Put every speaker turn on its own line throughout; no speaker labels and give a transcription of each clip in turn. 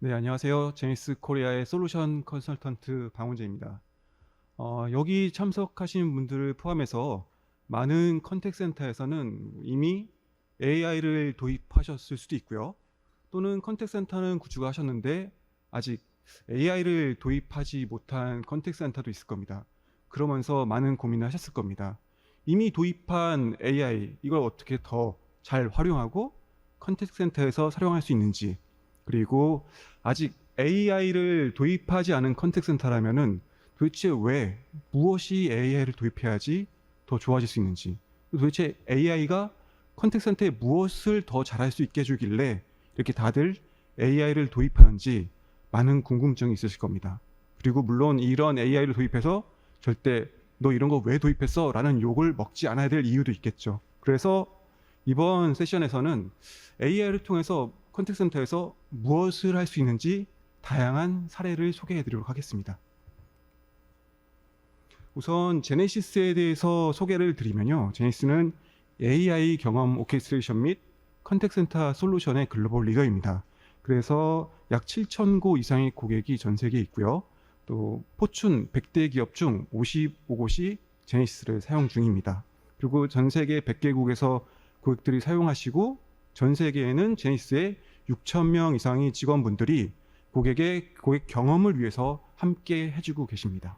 네, 안녕하세요. 제니스 코리아의 솔루션 컨설턴트 방훈재입니다. 여기 참석하신 분들을 포함해서 많은 컨택 센터에서는 이미 AI를 도입하셨을 수도 있고요. 또는 컨택 센터는 구축을 하셨는데 아직 AI를 도입하지 못한 컨택 센터도 있을 겁니다. 그러면서 많은 고민을 하셨을 겁니다. 이미 도입한 AI, 이걸 어떻게 더 잘 활용하고 컨택 센터에서 사용할 수 있는지, 그리고 아직 AI를 도입하지 않은 컨택 센터라면은 도대체 왜, 무엇이 AI를 도입해야지 더 좋아질 수 있는지, 도대체 AI가 컨택 센터에 무엇을 더 잘할 수 있게 해주길래 이렇게 다들 AI를 도입하는지 많은 궁금증이 있으실 겁니다. 그리고 물론 이런 AI를 도입해서 절대 너 이런 거 왜 도입했어? 라는 욕을 먹지 않아야 될 이유도 있겠죠. 그래서 이번 세션에서는 AI를 통해서 컨택센터에서 무엇을 할 수 있는지 다양한 사례를 소개해 드리도록 하겠습니다. 우선 제네시스에 대해서 소개를 드리면요. 제네시스는 AI 경험 오케스트레이션 및 컨택센터 솔루션의 글로벌 리더입니다. 그래서 약 7,000곳 이상의 고객이 전 세계에 있고요. 또 포춘 100대 기업 중 55곳이 제네시스를 사용 중입니다. 그리고 전 세계 100개국에서 고객들이 사용하시고 전 세계에는 제니스의 6,000명 이상의 직원분들이 고객의 고객 경험을 위해서 함께 해주고 계십니다.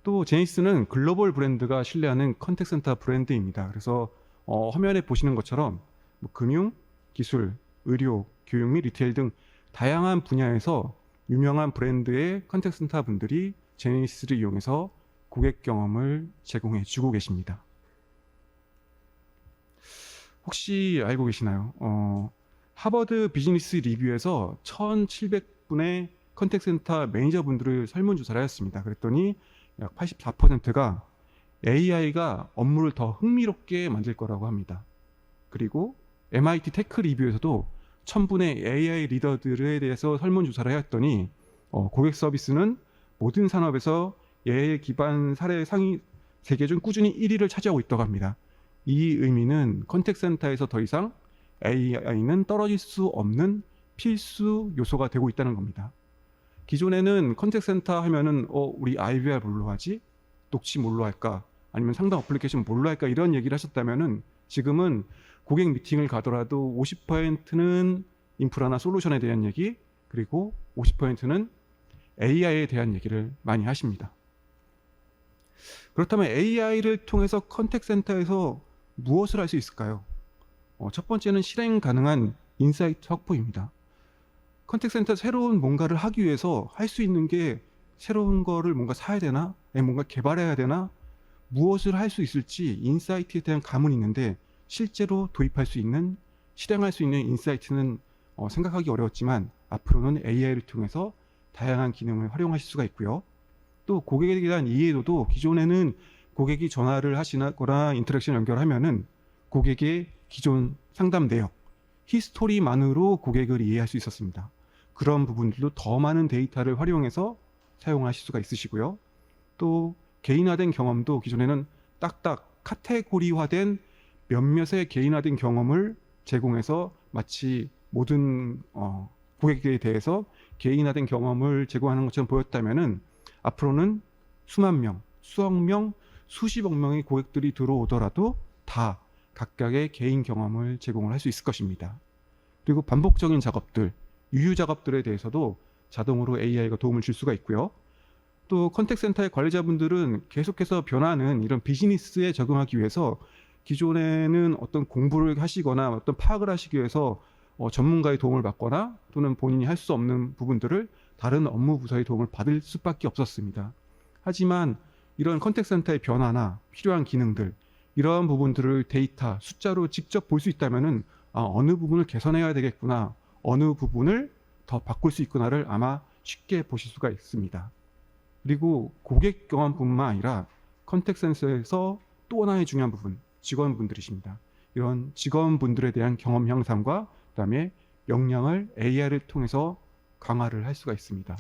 또 제니스는 글로벌 브랜드가 신뢰하는 컨택센터 브랜드입니다. 그래서 화면에 보시는 것처럼 금융, 기술, 의료, 교육 및 리테일 등 다양한 분야에서 유명한 브랜드의 컨택센터 분들이 제니스를 이용해서 고객 경험을 제공해 주고 계십니다. 혹시 알고 계시나요? 하버드 비즈니스 리뷰에서 1,700분의 컨택센터 매니저분들을 설문조사를 하였습니다. 그랬더니 약 84%가 AI가 업무를 더 흥미롭게 만들 거라고 합니다. 그리고 MIT 테크 리뷰에서도 1,000분의 AI 리더들에 대해서 설문조사를 하였더니 고객 서비스는 모든 산업에서 AI 기반 사례 상위 세계 중 꾸준히 1위를 차지하고 있다고 합니다. 이 의미는 컨택센터에서 더 이상 AI는 떨어질 수 없는 필수 요소가 되고 있다는 겁니다. 기존에는 컨택센터 하면은 우리 IVR 뭘로 하지? 녹취 뭘로 할까? 아니면 상담 어플리케이션 뭘로 할까? 이런 얘기를 하셨다면은 지금은 고객 미팅을 가더라도 50%는 인프라나 솔루션에 대한 얘기, 그리고 50%는 AI에 대한 얘기를 많이 하십니다. 그렇다면 AI를 통해서 컨택센터에서 무엇을 할 수 있을까요? 첫 번째는 실행 가능한 인사이트 확보입니다. 컨택센터 새로운 뭔가를 하기 위해서 할 수 있는 게 새로운 거를 뭔가 사야 되나? 뭔가 개발해야 되나? 무엇을 할 수 있을지 인사이트에 대한 감은 있는데 실제로 도입할 수 있는, 실행할 수 있는 인사이트는 생각하기 어려웠지만 앞으로는 AI를 통해서 다양한 기능을 활용하실 수가 있고요. 또 고객에 대한 이해도도 기존에는 고객이 전화를 하시거나 인터랙션 연결하면은 고객의 기존 상담 내역, 히스토리만으로 고객을 이해할 수 있었습니다. 그런 부분들도 더 많은 데이터를 활용해서 사용하실 수가 있으시고요. 또 개인화된 경험도 기존에는 딱딱 카테고리화된 몇몇의 개인화된 경험을 제공해서 마치 모든 고객에 대해서 개인화된 경험을 제공하는 것처럼 보였다면은 앞으로는 수만 명, 수억 명, 수십억 명의 고객들이 들어오더라도 다 각각의 개인 경험을 제공을 할 수 있을 것입니다. 그리고 반복적인 작업들, 유휴 작업들에 대해서도 자동으로 AI가 도움을 줄 수가 있고요. 또 컨택센터의 관리자분들은 계속해서 변하는 이런 비즈니스에 적응하기 위해서 기존에는 어떤 공부를 하시거나 어떤 파악을 하시기 위해서 전문가의 도움을 받거나 또는 본인이 할 수 없는 부분들을 다른 업무 부서의 도움을 받을 수밖에 없었습니다. 하지만 이런 컨택센터의 변화나 필요한 기능들, 이러한 부분들을 데이터, 숫자로 직접 볼 수 있다면은 어느 부분을 개선해야 되겠구나, 어느 부분을 더 바꿀 수 있구나를 아마 쉽게 보실 수가 있습니다. 그리고 고객 경험뿐만 아니라 컨택센터에서 또 하나의 중요한 부분, 직원분들이십니다. 이런 직원분들에 대한 경험 향상과 그다음에 역량을 AI를 통해서 강화를 할 수가 있습니다.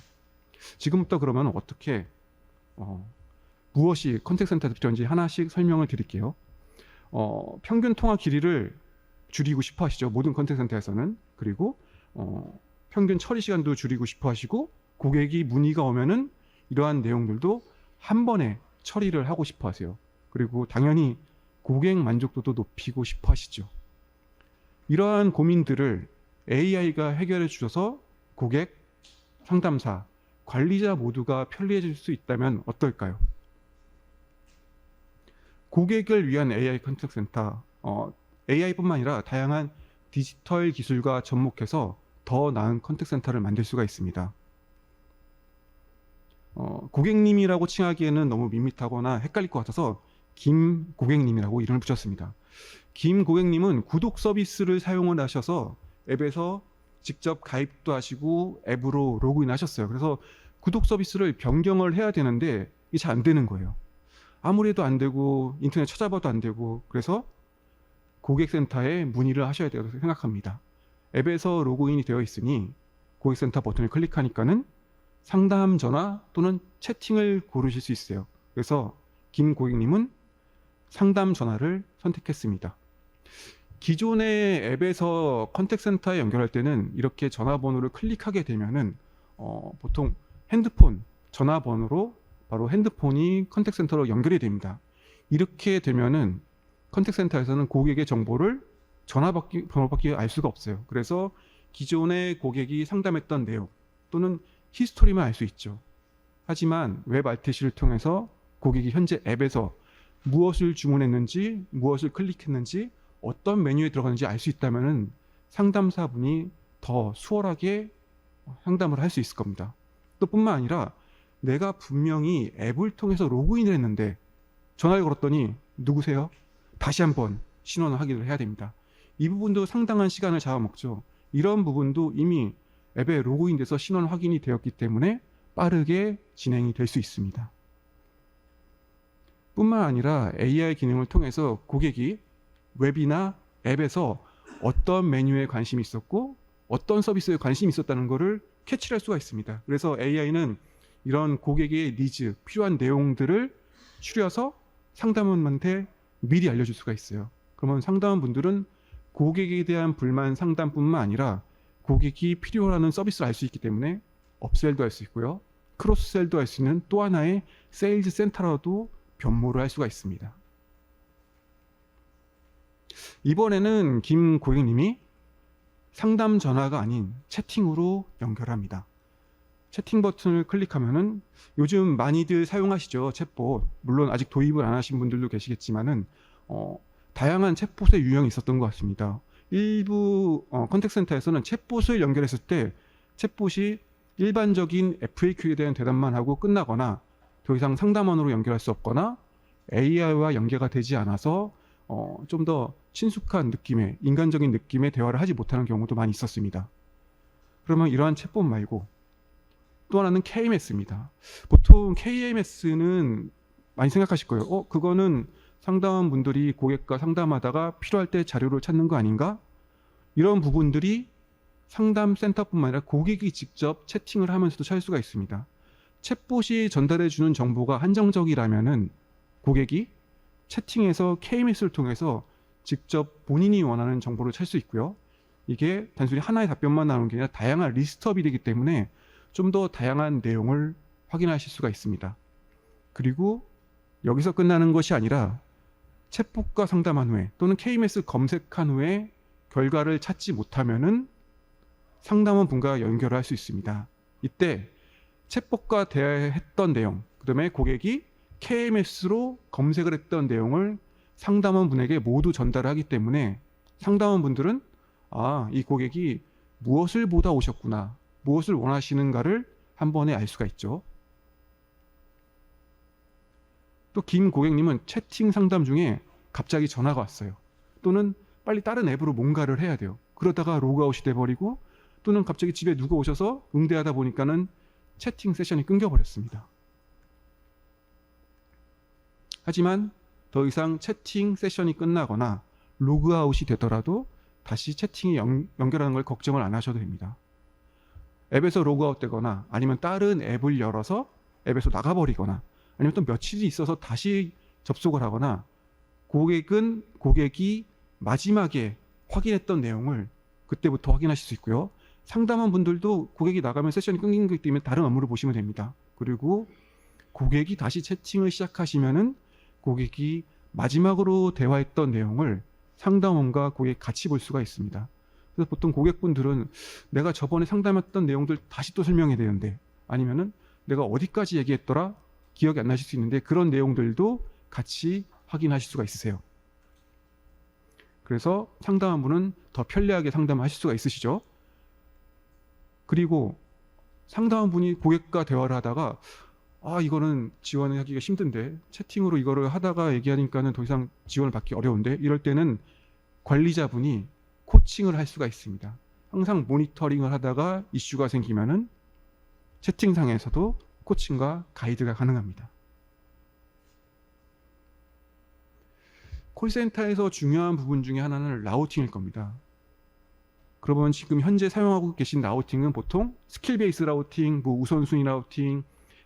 지금부터 그러면 어떻게 무엇이 컨택센터에 필요한지 하나씩 설명을 드릴게요. 평균 통화 길이를 줄이고 싶어 하시죠. 모든 컨택센터에서는. 그리고 평균 처리 시간도 줄이고 싶어 하시고, 고객이 문의가 오면은 이러한 내용들도 한 번에 처리를 하고 싶어 하세요. 그리고 당연히 고객 만족도도 높이고 싶어 하시죠. 이러한 고민들을 AI가 해결해 주셔서 고객, 상담사, 관리자 모두가 편리해질 수 있다면 어떨까요? 고객을 위한 AI 컨택센터, AI뿐만 아니라 다양한 디지털 기술과 접목해서 더 나은 컨택센터를 만들 수가 있습니다. 고객님이라고 칭하기에는 너무 밋밋하거나 헷갈릴 것 같아서 김 고객님이라고 이름을 붙였습니다. 김 고객님은 구독 서비스를 사용을 하셔서 앱에서 직접 가입도 하시고 앱으로 로그인 하셨어요. 그래서 구독 서비스를 변경을 해야 되는데 이게 잘 안 되는 거예요. 아무리 해도 안 되고 인터넷 찾아봐도 안 되고, 그래서 고객센터에 문의를 하셔야 된다고 생각합니다. 앱에서 로그인이 되어 있으니 고객센터 버튼을 클릭하니까는 상담 전화 또는 채팅을 고르실 수 있어요. 그래서 김 고객님은 상담 전화를 선택했습니다. 기존의 앱에서 컨택센터에 연결할 때는 이렇게 전화번호를 클릭하게 되면은 보통 핸드폰 전화번호로 바로 핸드폰이 컨택센터로 연결이 됩니다. 이렇게 되면은 컨택센터에서는 고객의 정보를 번호밖에 알 수가 없어요. 그래서 기존의 고객이 상담했던 내용 또는 히스토리만 알 수 있죠. 하지만 웹 RTC를 통해서 고객이 현재 앱에서 무엇을 주문했는지, 무엇을 클릭했는지, 어떤 메뉴에 들어가는지 알 수 있다면 상담사분이 더 수월하게 상담을 할 수 있을 겁니다. 또 뿐만 아니라 내가 분명히 앱을 통해서 로그인을 했는데 전화를 걸었더니 누구세요? 다시 한번 신원을 확인을 해야 됩니다. 이 부분도 상당한 시간을 잡아먹죠. 이런 부분도 이미 앱에 로그인돼서 신원 확인이 되었기 때문에 빠르게 진행이 될 수 있습니다. 뿐만 아니라 AI 기능을 통해서 고객이 웹이나 앱에서 어떤 메뉴에 관심이 있었고 어떤 서비스에 관심이 있었다는 것을 캐치를 할 수가 있습니다. 그래서 AI는 이런 고객의 니즈, 필요한 내용들을 추려서 상담원한테 미리 알려줄 수가 있어요. 그러면 상담원분들은 고객에 대한 불만 상담뿐만 아니라 고객이 필요로 하는 서비스를 알 수 있기 때문에 업셀도 할 수 있고요. 크로스셀도 할 수 있는 또 하나의 세일즈 센터로도 변모를 할 수가 있습니다. 이번에는 김 고객님이 상담 전화가 아닌 채팅으로 연결합니다. 채팅 버튼을 클릭하면은 요즘 많이들 사용하시죠. 챗봇. 물론 아직 도입을 안 하신 분들도 계시겠지만은 다양한 챗봇의 유형이 있었던 것 같습니다. 일부 컨택센터에서는 챗봇을 연결했을 때 챗봇이 일반적인 FAQ에 대한 대답만 하고 끝나거나 더 이상 상담원으로 연결할 수 없거나 AI와 연계가 되지 않아서 좀 더 친숙한 느낌의 인간적인 느낌의 대화를 하지 못하는 경우도 많이 있었습니다. 그러면 이러한 챗봇 말고 또 하나는 KMS입니다. 보통 KMS는 많이 생각하실 거예요. 그거는 상담원분들이 고객과 상담하다가 필요할 때 자료를 찾는 거 아닌가? 이런 부분들이 상담센터뿐만 아니라 고객이 직접 채팅을 하면서도 찾을 수가 있습니다. 챗봇이 전달해 주는 정보가 한정적이라면은 고객이 채팅에서 KMS를 통해서 직접 본인이 원하는 정보를 찾을 수 있고요. 이게 단순히 하나의 답변만 나오는 게 아니라 다양한 리스트업이 되기 때문에 좀 더 다양한 내용을 확인하실 수가 있습니다. 그리고 여기서 끝나는 것이 아니라 챗봇과 상담한 후에 또는 KMS 검색한 후에 결과를 찾지 못하면은 상담원 분과 연결을 할 수 있습니다. 이때 챗봇과 대화했던 내용, 그 다음에 고객이 KMS로 검색을 했던 내용을 상담원 분에게 모두 전달하기 때문에 상담원 분들은 이 고객이 무엇을 보다 오셨구나, 무엇을 원하시는가를 한 번에 알 수가 있죠. 또 김 고객님은 채팅 상담 중에 갑자기 전화가 왔어요. 또는 빨리 다른 앱으로 뭔가를 해야 돼요. 그러다가 로그아웃이 돼버리고 또는 갑자기 집에 누가 오셔서 응대하다 보니까는 채팅 세션이 끊겨버렸습니다. 하지만 더 이상 채팅 세션이 끝나거나 로그아웃이 되더라도 다시 채팅이 연결하는 걸 걱정을 안 하셔도 됩니다. 앱에서 로그아웃 되거나 아니면 다른 앱을 열어서 앱에서 나가버리거나 아니면 또 며칠이 있어서 다시 접속을 하거나 고객이 마지막에 확인했던 내용을 그때부터 확인하실 수 있고요. 상담원 분들도 고객이 나가면 세션이 끊긴 거기 때문에 다른 업무를 보시면 됩니다. 그리고 고객이 다시 채팅을 시작하시면은 고객이 마지막으로 대화했던 내용을 상담원과 고객 같이 볼 수가 있습니다. 그래서 보통 고객분들은 내가 저번에 상담했던 내용들 다시 또 설명해야 되는데, 아니면은 내가 어디까지 얘기했더라 기억이 안 나실 수 있는데 그런 내용들도 같이 확인하실 수가 있으세요. 그래서 상담원분은 더 편리하게 상담하실 수가 있으시죠. 그리고 상담원분이 고객과 대화를 하다가 이거는 지원하기가 힘든데 채팅으로 이거를 하다가 얘기하니까는 더 이상 지원을 받기 어려운데, 이럴 때는 관리자분이 코칭을 할 수가 있습니다. 항상 모니터링을 하다가 이슈가 생기면은 채팅상에서도 코칭과 가이드가 가능합니다. 콜센터에서 중요한 부분 중에 하나는 라우팅일 겁니다. 그러면 지금 현재 사용하고 계신 라우팅은 보통 스킬 베이스 라우팅, 우선순위 라우팅,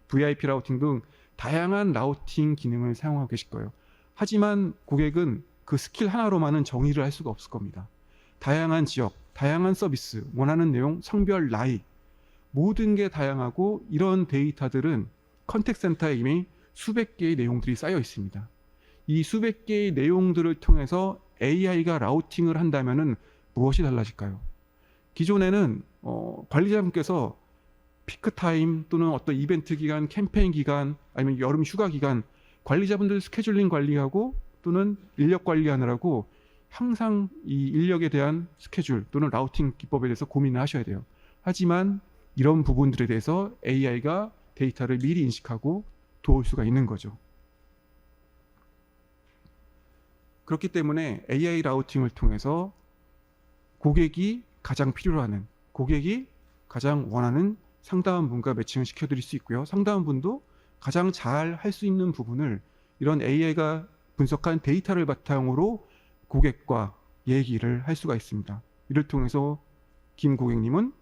VIP 라우팅 등 다양한 라우팅 기능을 사용하고 계실 거예요. 하지만 고객은 그 스킬 하나로만은 정의를 할 수가 없을 겁니다. 다양한 지역, 다양한 서비스, 원하는 내용, 성별, 나이, 모든 게 다양하고, 이런 데이터들은 컨택센터에 이미 수백 개의 내용들이 쌓여 있습니다. 이 수백 개의 내용들을 통해서 AI가 라우팅을 한다면은 무엇이 달라질까요? 기존에는 관리자분께서 피크타임 또는 어떤 이벤트 기간, 캠페인 기간, 아니면 여름 휴가 기간, 관리자분들 스케줄링 관리하고 또는 인력 관리하느라고 항상 이 인력에 대한 스케줄 또는 라우팅 기법에 대해서 고민을 하셔야 돼요. 하지만 이런 부분들에 대해서 AI가 데이터를 미리 인식하고 도울 수가 있는 거죠. 그렇기 때문에 AI 라우팅을 통해서 고객이 가장 필요로 하는, 고객이 가장 원하는 상담원분과 매칭을 시켜드릴 수 있고요. 상담원분도 가장 잘 할 수 있는 부분을 이런 AI가 분석한 데이터를 바탕으로 고객과 얘기를 할 수가 있습니다. 이를 통해서 김 고객님은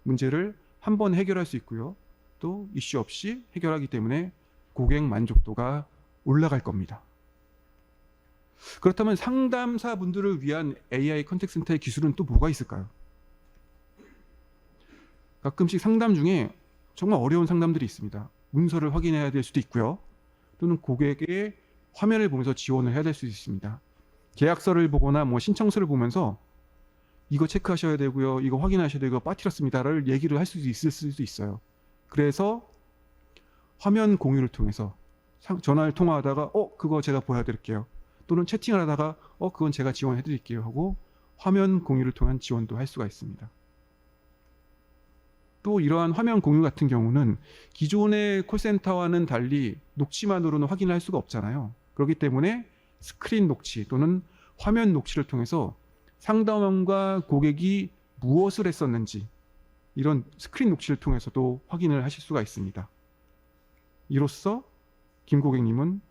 문제를 한 번 해결할 수 있고요. 또 이슈 없이 해결하기 때문에 고객 만족도가 올라갈 겁니다. 그렇다면 상담사 분들을 위한 AI 컨택센터의 기술은 또 뭐가 있을까요? 가끔씩 상담 중에 정말 어려운 상담들이 있습니다. 문서를 확인해야 될 수도 있고요. 또는 고객의 화면을 보면서 지원을 해야 될 수도 있습니다. 계약서를 보거나 신청서를 보면서 이거 체크하셔야 되고요, 이거 확인하셔야 되고 빠뜨렸습니다를 얘기를 할 수도 있을 수도 있어요. 그래서 화면 공유를 통해서 전화를 통화하다가 그거 제가 보여드릴게요, 또는 채팅을 하다가 그건 제가 지원해드릴게요 하고 화면 공유를 통한 지원도 할 수가 있습니다. 또 이러한 화면 공유 같은 경우는 기존의 콜센터와는 달리 녹취만으로는 확인할 수가 없잖아요. 그렇기 때문에 스크린 녹취 또는 화면 녹취를 통해서 상담원과 고객이 무엇을 했었는지 이런 스크린 녹취를 통해서도 확인을 하실 수가 있습니다. 이로써 김 고객님은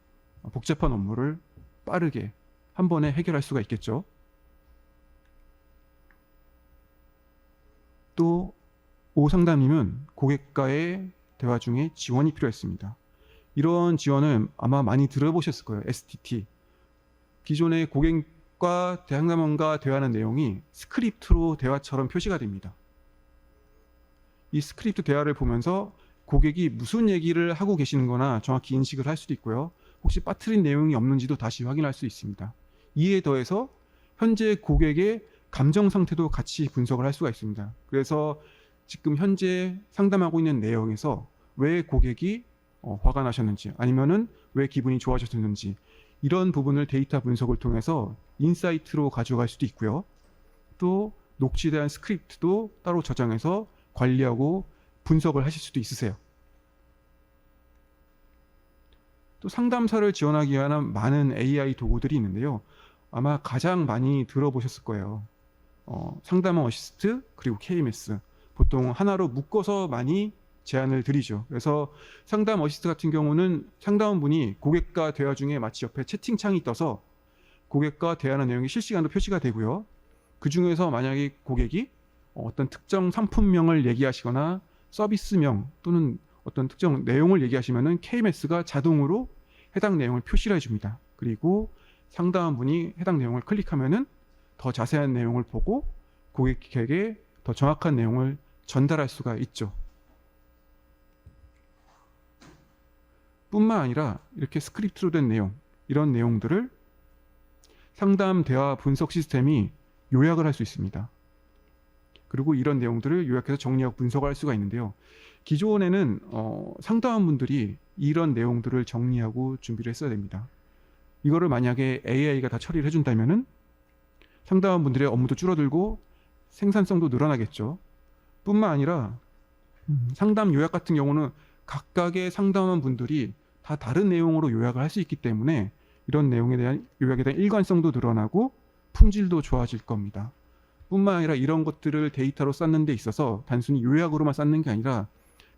복잡한 업무를 빠르게 한 번에 해결할 수가 있겠죠. 또 오 상담님은 고객과의 대화 중에 지원이 필요했습니다. 이런 지원을 아마 많이 들어보셨을 거예요. STT. 기존의 고객과 상담원과 대화하는 내용이 스크립트로 대화처럼 표시가 됩니다. 이 스크립트 대화를 보면서 고객이 무슨 얘기를 하고 계시는 거나 정확히 인식을 할 수도 있고요. 혹시 빠뜨린 내용이 없는지도 다시 확인할 수 있습니다. 이에 더해서 현재 고객의 감정 상태도 같이 분석을 할 수가 있습니다. 그래서 지금 현재 상담하고 있는 내용에서 왜 고객이 화가 나셨는지, 아니면은 왜 기분이 좋아졌는지, 이런 부분을 데이터 분석을 통해서 인사이트로 가져갈 수도 있고요. 또 녹취된 스크립트도 따로 저장해서 관리하고 분석을 하실 수도 있으세요. 또 상담사를 지원하기 위한 많은 AI 도구들이 있는데요. 아마 가장 많이 들어보셨을 거예요. 상담원 어시스트 그리고 KMS. 보통 하나로 묶어서 많이 제안을 드리죠. 그래서 상담 어시스트 같은 경우는 상담원분이 고객과 대화 중에 마치 옆에 채팅창이 떠서 고객과 대화하는 내용이 실시간으로 표시가 되고요. 그 중에서 만약에 고객이 어떤 특정 상품명을 얘기하시거나 서비스명 또는 어떤 특정 내용을 얘기하시면은 KMS가 자동으로 해당 내용을 표시를 해줍니다. 그리고 상담원분이 해당 내용을 클릭하면은 더 자세한 내용을 보고 고객에게 더 정확한 내용을 전달할 수가 있죠. 뿐만 아니라 이렇게 스크립트로 된 내용, 이런 내용들을 상담 대화 분석 시스템이 요약을 할 수 있습니다. 그리고 이런 내용들을 요약해서 정리하고 분석을 할 수가 있는데요. 기존에는 상담원분들이 이런 내용들을 정리하고 준비를 했어야 됩니다. 이거를 만약에 AI가 다 처리를 해준다면은 상담원분들의 업무도 줄어들고 생산성도 늘어나겠죠. 뿐만 아니라 상담 요약 같은 경우는 각각의 상담원분들이 다 다른 내용으로 요약을 할 수 있기 때문에 이런 내용에 대한 요약에 대한 일관성도 늘어나고 품질도 좋아질 겁니다. 뿐만 아니라 이런 것들을 데이터로 쌓는 데 있어서 단순히 요약으로만 쌓는 게 아니라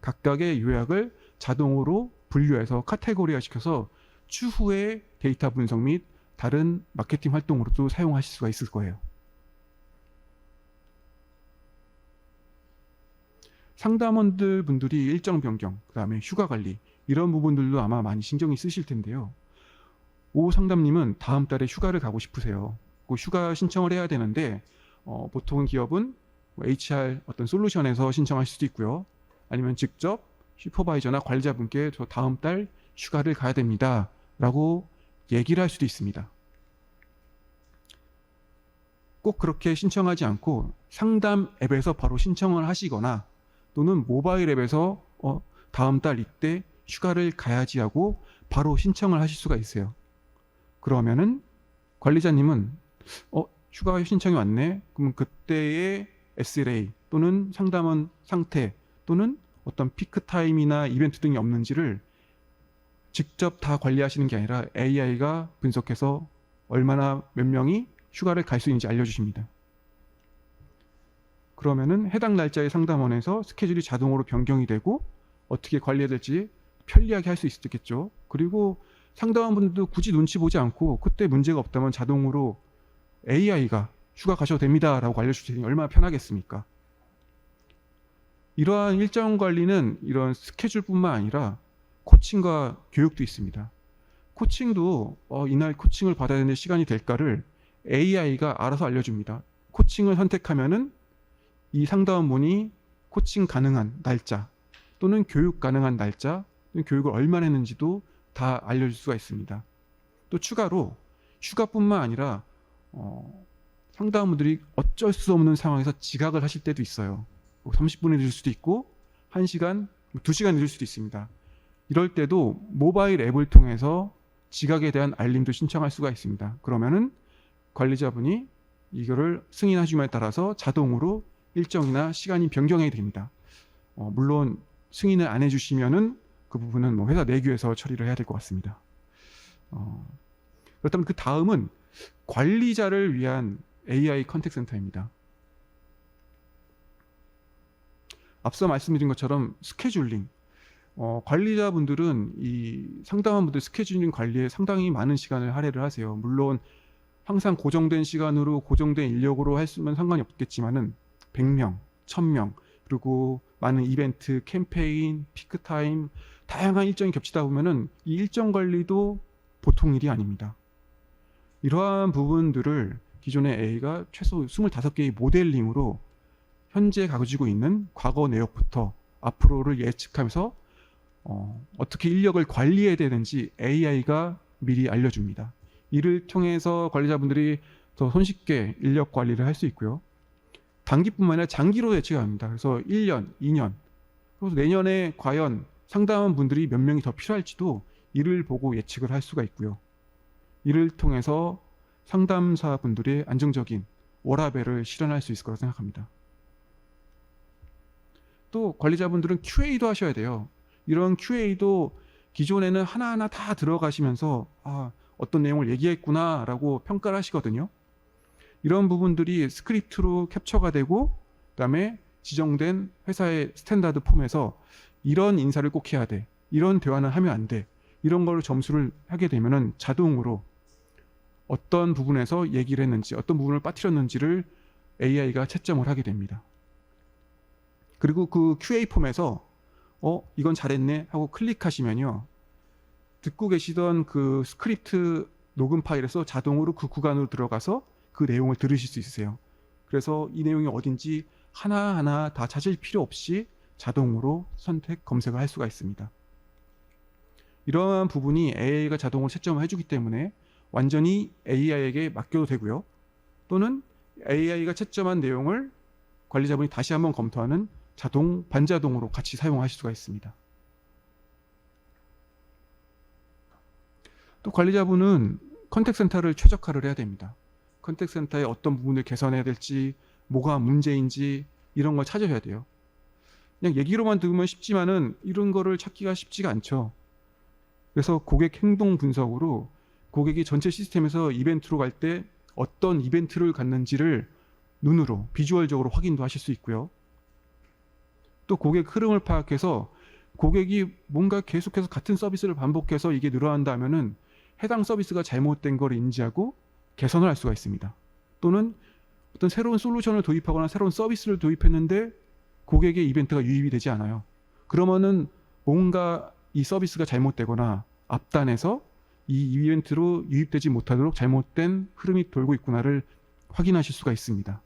각각의 요약을 자동으로 분류해서 카테고리화 시켜서 추후에 데이터 분석 및 다른 마케팅 활동으로도 사용하실 수가 있을 거예요. 상담원분들이 일정 변경, 그 다음에 휴가 관리 이런 부분들도 아마 많이 신경이 쓰실 텐데요. 오 상담님은 다음 달에 휴가를 가고 싶으세요. 그 휴가 신청을 해야 되는데 보통 기업은 HR 어떤 솔루션에서 신청할 수도 있고요. 아니면 직접 슈퍼바이저나 관리자분께 저 다음 달 휴가를 가야 됩니다. 라고 얘기를 할 수도 있습니다. 꼭 그렇게 신청하지 않고 상담 앱에서 바로 신청을 하시거나 또는 모바일 앱에서 다음 달 이때 휴가를 가야지 하고 바로 신청을 하실 수가 있어요. 그러면은 관리자님은 휴가 신청이 왔네. 그럼 그때의 SLA 또는 상담원 상태 또는 어떤 피크 타임이나 이벤트 등이 없는지를 직접 다 관리하시는 게 아니라 AI가 분석해서 얼마나 몇 명이 휴가를 갈 수 있는지 알려주십니다. 그러면은 해당 날짜의 상담원에서 스케줄이 자동으로 변경이 되고 어떻게 관리해야 될지 편리하게 할 수 있겠죠. 그리고 상담원분들도 굳이 눈치 보지 않고 그때 문제가 없다면 자동으로 AI가 휴가 가셔도 됩니다 라고 알려줄 테니 얼마나 편하겠습니까? 이러한 일정 관리는 이런 스케줄뿐만 아니라 코칭과 교육도 있습니다. 코칭도 이날 코칭을 받아야 되는 시간이 될까를 AI가 알아서 알려줍니다. 코칭을 선택하면은 이 상담원분이 코칭 가능한 날짜 또는 교육 가능한 날짜 또는 교육을 얼마나 했는지도 다 알려줄 수가 있습니다. 또 추가로 휴가뿐만 아니라 상담원분들이 어쩔 수 없는 상황에서 지각을 하실 때도 있어요. 30분이 늦을 수도 있고 1시간, 2시간 늦을 수도 있습니다. 이럴 때도 모바일 앱을 통해서 지각에 대한 알림도 신청할 수가 있습니다. 그러면은 관리자분이 이거를 승인하시면에 따라서 자동으로 일정이나 시간이 변경이 됩니다. 물론 승인을 안 해주시면은 그 부분은 뭐 회사 내규에서 처리를 해야 될 것 같습니다. 그렇다면 그 다음은 관리자를 위한 AI 컨택센터입니다. 앞서 말씀드린 것처럼 스케줄링, 관리자분들은 이 상담원분들 스케줄링 관리에 상당히 많은 시간을 할애를 하세요. 물론 항상 고정된 시간으로 고정된 인력으로 했으면 상관이 없겠지만은 100명, 1000명, 그리고 많은 이벤트, 캠페인, 피크타임, 다양한 일정이 겹치다 보면은 이 일정 관리도 보통 일이 아닙니다. 이러한 부분들을 기존의 A가 최소 25개의 모델링으로 현재 가지고 있는 과거 내역부터 앞으로를 예측하면서 어떻게 인력을 관리해야 되는지 AI가 미리 알려줍니다. 이를 통해서 관리자분들이 더 손쉽게 인력 관리를 할 수 있고요. 단기뿐만 아니라 장기로 예측합니다. 그래서 1년, 2년, 그래서 내년에 과연 상담원 분들이 몇 명이 더 필요할지도 이를 보고 예측을 할 수가 있고요. 이를 통해서 상담사 분들의 안정적인 워라밸을 실현할 수 있을 거라고 생각합니다. 또 관리자분들은 QA도 하셔야 돼요. 이런 QA도 기존에는 하나하나 다 들어가시면서 어떤 내용을 얘기했구나 라고 평가를 하시거든요. 이런 부분들이 스크립트로 캡처가 되고 그 다음에 지정된 회사의 스탠다드 폼에서 이런 인사를 꼭 해야 돼, 이런 대화는 하면 안 돼, 이런 걸 점수를 하게 되면은 자동으로 어떤 부분에서 얘기를 했는지 어떤 부분을 빠뜨렸는지를 AI가 채점을 하게 됩니다. 그리고 그 QA 폼에서 이건 잘했네 하고 클릭하시면요, 듣고 계시던 그 스크립트 녹음 파일에서 자동으로 그 구간으로 들어가서 그 내용을 들으실 수 있으세요. 그래서 이 내용이 어딘지 하나하나 다 찾을 필요 없이 자동으로 선택 검색을 할 수가 있습니다. 이러한 부분이 AI가 자동으로 채점을 해주기 때문에 완전히 AI에게 맡겨도 되고요. 또는 AI가 채점한 내용을 관리자분이 다시 한번 검토하는 자동, 반자동으로 같이 사용하실 수가 있습니다. 또 관리자분은 컨택센터를 최적화를 해야 됩니다. 컨택센터의 어떤 부분을 개선해야 될지, 뭐가 문제인지 이런 걸 찾아야 돼요. 그냥 얘기로만 들으면 쉽지만은 이런 거를 찾기가 쉽지가 않죠. 그래서 고객 행동 분석으로 고객이 전체 시스템에서 이벤트로 갈 때 어떤 이벤트를 갖는지를 눈으로 비주얼적으로 확인도 하실 수 있고요. 또 고객 흐름을 파악해서 고객이 뭔가 계속해서 같은 서비스를 반복해서 이게 늘어난다면은 해당 서비스가 잘못된 걸 인지하고 개선을 할 수가 있습니다. 또는 어떤 새로운 솔루션을 도입하거나 새로운 서비스를 도입했는데 고객의 이벤트가 유입이 되지 않아요. 그러면은 뭔가 이 서비스가 잘못되거나 앞단에서 이 이벤트로 유입되지 못하도록 잘못된 흐름이 돌고 있구나를 확인하실 수가 있습니다.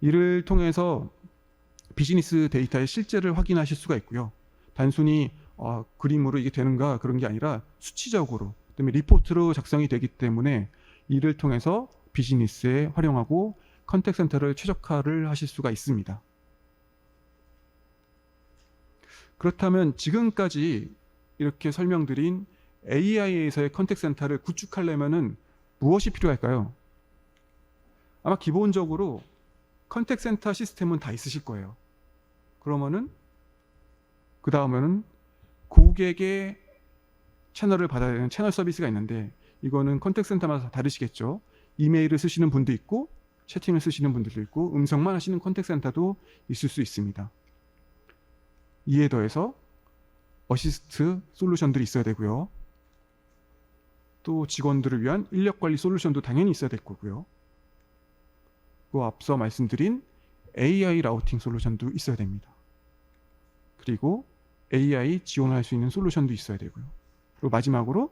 이를 통해서 비즈니스 데이터의 실제를 확인하실 수가 있고요. 단순히 그림으로 이게 되는가 그런 게 아니라 수치적으로, 그다음에 리포트로 작성이 되기 때문에 이를 통해서 비즈니스에 활용하고 컨택센터를 최적화를 하실 수가 있습니다. 그렇다면 지금까지 이렇게 설명드린 AI에서의 컨택센터를 구축하려면은 무엇이 필요할까요? 아마 기본적으로 컨택센터 시스템은 다 있으실 거예요. 그러면은 그 다음에는 고객의 채널을 받아야 되는 채널 서비스가 있는데 이거는 컨택센터마다 다르시겠죠. 이메일을 쓰시는 분도 있고 채팅을 쓰시는 분들도 있고 음성만 하시는 컨택센터도 있을 수 있습니다. 이에 더해서 어시스트 솔루션들이 있어야 되고요. 또 직원들을 위한 인력관리 솔루션도 당연히 있어야 될 거고요. 그 앞서 말씀드린 AI 라우팅 솔루션도 있어야 됩니다. 그리고 AI 지원할 수 있는 솔루션도 있어야 되고요. 그리고 마지막으로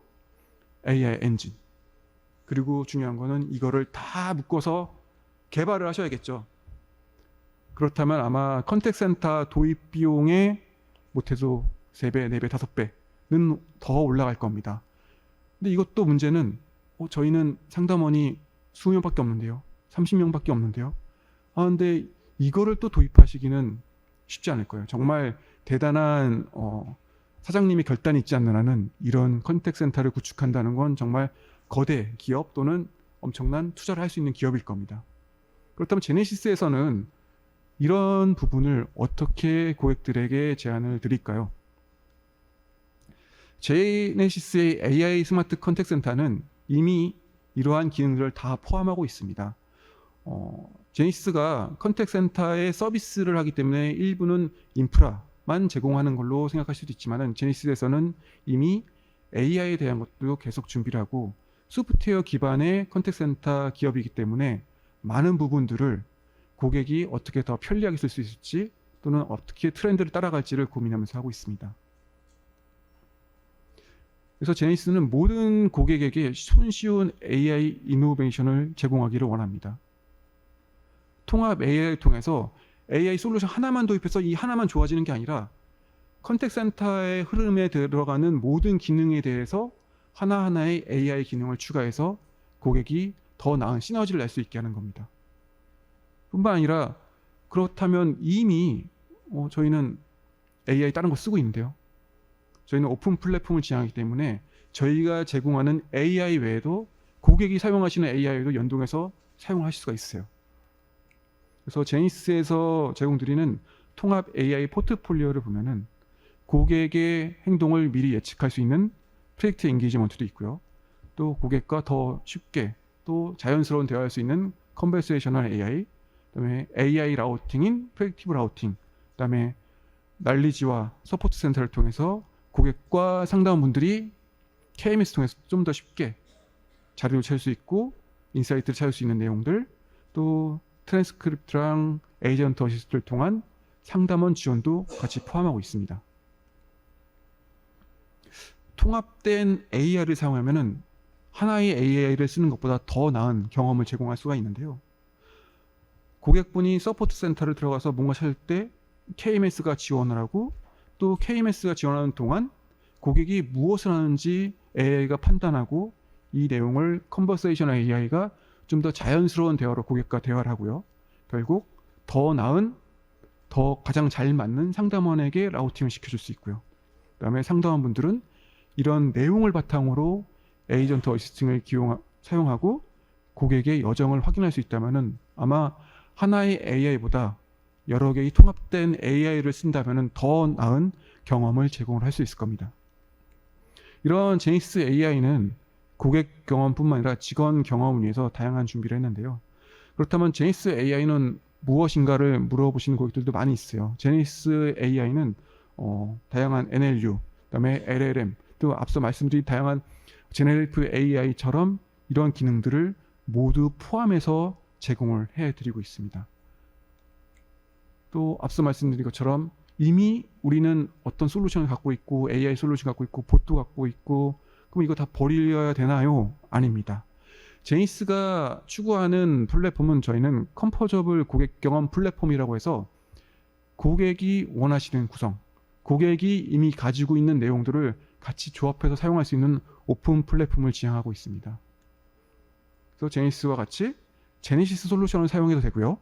AI 엔진. 그리고 중요한 거는 이거를 다 묶어서 개발을 하셔야겠죠. 그렇다면 아마 컨택센터 도입 비용의 못해도 3배, 4배, 5배는 더 올라갈 겁니다. 근데 이것도 문제는 저희는 상담원이 20명밖에 없는데요. 30명밖에 없는데요. 근데 이거를 또 도입하시기는 쉽지 않을 거예요. 정말 대단한 사장님의 결단이 있지 않는 한은 이런 컨택센터를 구축한다는 건 정말 거대 기업 또는 엄청난 투자를 할 수 있는 기업일 겁니다. 그렇다면 제네시스에서는 이런 부분을 어떻게 고객들에게 제안을 드릴까요? 제네시스의 AI 스마트 컨택센터는 이미 이러한 기능들을 다 포함하고 있습니다. 제네시스가 컨택센터의 서비스를 하기 때문에 일부는 인프라만 제공하는 걸로 생각할 수도 있지만 제네시스에서는 이미 AI에 대한 것도 계속 준비를 하고 소프트웨어 기반의 컨택센터 기업이기 때문에 많은 부분들을 고객이 어떻게 더 편리하게 쓸 수 있을지 또는 어떻게 트렌드를 따라갈지를 고민하면서 하고 있습니다. 그래서 제네시스는 모든 고객에게 손쉬운 AI 이노베이션을 제공하기를 원합니다. 통합 AI를 통해서 AI 솔루션 하나만 도입해서 이 하나만 좋아지는 게 아니라 컨택센터의 흐름에 들어가는 모든 기능에 대해서 하나하나의 AI 기능을 추가해서 고객이 더 나은 시너지를 낼 수 있게 하는 겁니다. 뿐만 아니라 그렇다면 이미 저희는 AI 다른 거 쓰고 있는데요. 저희는 오픈 플랫폼을 지향하기 때문에 저희가 제공하는 AI 외에도 고객이 사용하시는 AI도 연동해서 사용하실 수가 있어요. 그래서 제네시스에서 제공드리는 통합 AI 포트폴리오를 보면은 고객의 행동을 미리 예측할 수 있는 프레딕트 엔게이지먼트도 있고요. 또 고객과 더 쉽게 또 자연스러운 대화할 수 있는 컨버세이셔널 AI, 그다음에 AI 라우팅인 프레딕티브 라우팅, 그다음에 날리지와 서포트 센터를 통해서 고객과 상담원분들이 KMS 통해서 좀 더 쉽게 자료를 찾을 수 있고 인사이트를 찾을 수 있는 내용들, 또 트랜스크립트랑 에이전트 어시스트를 통한 상담원 지원도 같이 포함하고 있습니다. 통합된 AI를 사용하면은 하나의 AI를 쓰는 것보다 더 나은 경험을 제공할 수가 있는데요. 고객분이 서포트 센터를 들어가서 뭔가 찾을 때 KMS가 지원을 하고, 또 KMS가 지원하는 동안 고객이 무엇을 하는지 AI가 판단하고, 이 내용을 컨버세이션 AI가 좀 더 자연스러운 대화로 고객과 대화를 하고요. 결국 더 나은, 더 가장 잘 맞는 상담원에게 라우팅을 시켜줄 수 있고요. 그 다음에 상담원분들은 이런 내용을 바탕으로 에이전트 어시스팅을 사용하고 고객의 여정을 확인할 수 있다면 아마 하나의 AI보다 여러 개의 통합된 AI를 쓴다면 더 나은 경험을 제공을 할 수 있을 겁니다. 이런 제니시스 AI는 고객 경험뿐만 아니라 직원 경험을 위해서 다양한 준비를 했는데요. 그렇다면 제니시스 AI는 무엇인가를 물어보시는 고객들도 많이 있어요. 제니시스 AI는 다양한 NLU, 그다음에 LLM, 또 앞서 말씀드린 다양한 제네레이티브 AI처럼 이런 기능들을 모두 포함해서 제공을 해드리고 있습니다. 또 앞서 말씀드린 것처럼 이미 우리는 어떤 솔루션을 갖고 있고 AI 솔루션 갖고 있고 봇도 갖고 있고 그럼 이거 다 버려야 되나요? 아닙니다. 제니시스가 추구하는 플랫폼은 저희는 컴포저블 고객 경험 플랫폼이라고 해서 고객이 원하시는 구성, 고객이 이미 가지고 있는 내용들을 같이 조합해서 사용할 수 있는 오픈 플랫폼을 지향하고 있습니다. 그래서 제니시스와 같이 제네시스 솔루션을 사용해도 되고요.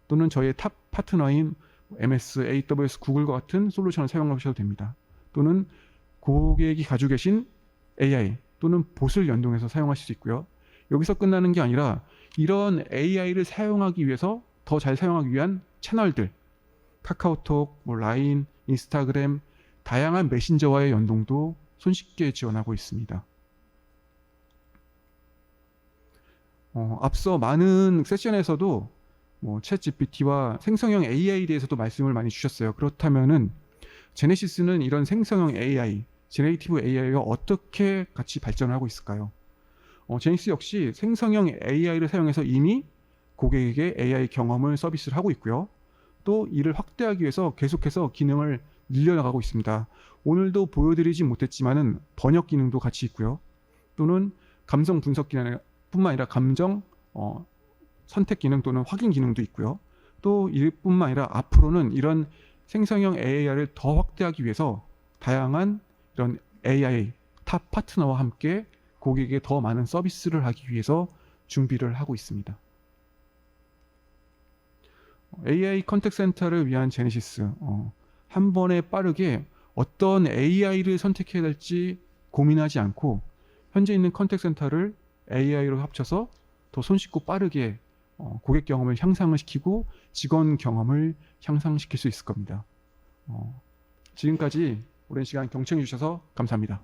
또는 저희의 탑 파트너인 MS, AWS, 구글과 같은 솔루션을 사용하셔도 됩니다. 또는 고객이 가지고 계신 AI 또는 봇을 연동해서 사용하실 수 있고요. 여기서 끝나는 게 아니라 이런 AI를 사용하기 위해서 더 잘 사용하기 위한 채널들, 카카오톡, 라인, 인스타그램, 다양한 메신저와의 연동도 손쉽게 지원하고 있습니다. 앞서 많은 세션에서도 챗 GPT와 생성형 AI에 대해서도 말씀을 많이 주셨어요. 그렇다면은 제네시스는 이런 생성형 AI, 제네레이티브 AI와 어떻게 같이 발전하고 있을까요? 제네시스 역시 생성형 AI를 사용해서 이미 고객에게 AI 경험을 서비스를 하고 있고요. 또 이를 확대하기 위해서 계속해서 기능을 늘려나가고 있습니다. 오늘도 보여드리지 못했지만은 번역 기능도 같이 있고요. 또는 감성 분석 기능뿐만 아니라 감정 선택 기능 또는 확인 기능도 있고요. 또 이뿐만 아니라 앞으로는 이런 생성형 AI를 더 확대하기 위해서 다양한 이런 AI 탑 파트너와 함께 고객에게 더 많은 서비스를 하기 위해서 준비를 하고 있습니다. AI 컨택 센터를 위한 제네시스, 한 번에 빠르게 어떤 AI를 선택해야 될지 고민하지 않고 현재 있는 컨택 센터를 AI로 합쳐서 더 손쉽고 빠르게 고객 경험을 향상을 시키고 직원 경험을 향상시킬 수 있을 겁니다. 지금까지 오랜 시간 경청해 주셔서 감사합니다.